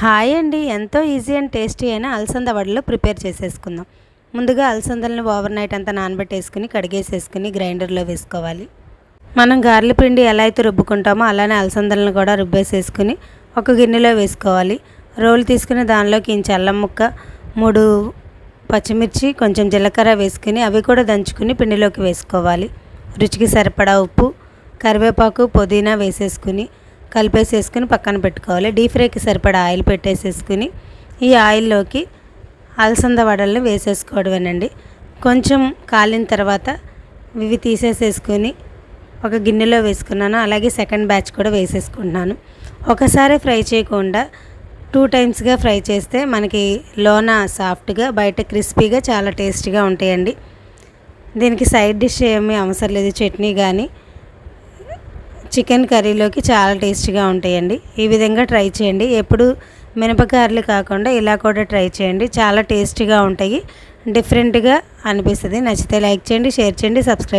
Hi అండి. ఎంతో easy and tasty అయిన అలసంద వడలు ప్రిపేర్ చేసేసుకుందాం. ముందుగా అలసందలను ఓవర్ నైట్ అంతా నానబెట్టేసుకుని కడిగేసేసుకుని గ్రైండర్లో వేసుకోవాలి. మనం గారెల పిండి ఎలా అయితే రుబ్బుకుంటామో అలానే అలసందలను కూడా రుబ్బేసేసుకుని ఒక గిన్నెలో వేసుకోవాలి. రోలు తీసుకుని దానిలోకి ఇంచు అల్లం ముక్క, 3 పచ్చిమిర్చి, కొంచెం జీలకర్ర వేసుకుని అవి కూడా దంచుకుని పిండిలోకి వేసుకోవాలి. రుచికి సరిపడా ఉప్పు, కరివేపాకు, పుదీనా వేసేసుకుని కలిపేసేసుకుని పక్కన పెట్టుకోవాలి. డీప్ ఫ్రైకి సరిపడా ఆయిల్ పెట్టేసేసుకుని ఈ ఆయిల్లోకి అలసంద వడలను వేసేసుకోవడమేనండి. కొంచెం కాలిన తర్వాత ఇవి తీసేసేసుకుని ఒక గిన్నెలో వేసుకున్నాను. అలాగే సెకండ్ బ్యాచ్ కూడా వేసేసుకుంటున్నాను. ఒకసారి ఫ్రై చేయకుండా 2 టైమ్స్గా ఫ్రై చేస్తే మనకి లోన సాఫ్ట్గా బయట క్రిస్పీగా చాలా టేస్టీగా ఉంటాయండి. దీనికి సైడ్ డిష్ ఏమీ అవసరం లేదు. చట్నీ కానీ చికెన్ కర్రీలోకి చాలా టేస్టీగా ఉంటాయండి. ఈ విధంగా ట్రై చేయండి. ఎప్పుడు మినపగారెలు కాకుండా ఇలా కూడా ట్రై చేయండి. చాలా టేస్టీగా ఉంటాయి. డిఫరెంట్గా అనిపిస్తుంది. నచ్చితే లైక్ చేయండి, షేర్ చేయండి, సబ్స్క్రైబ్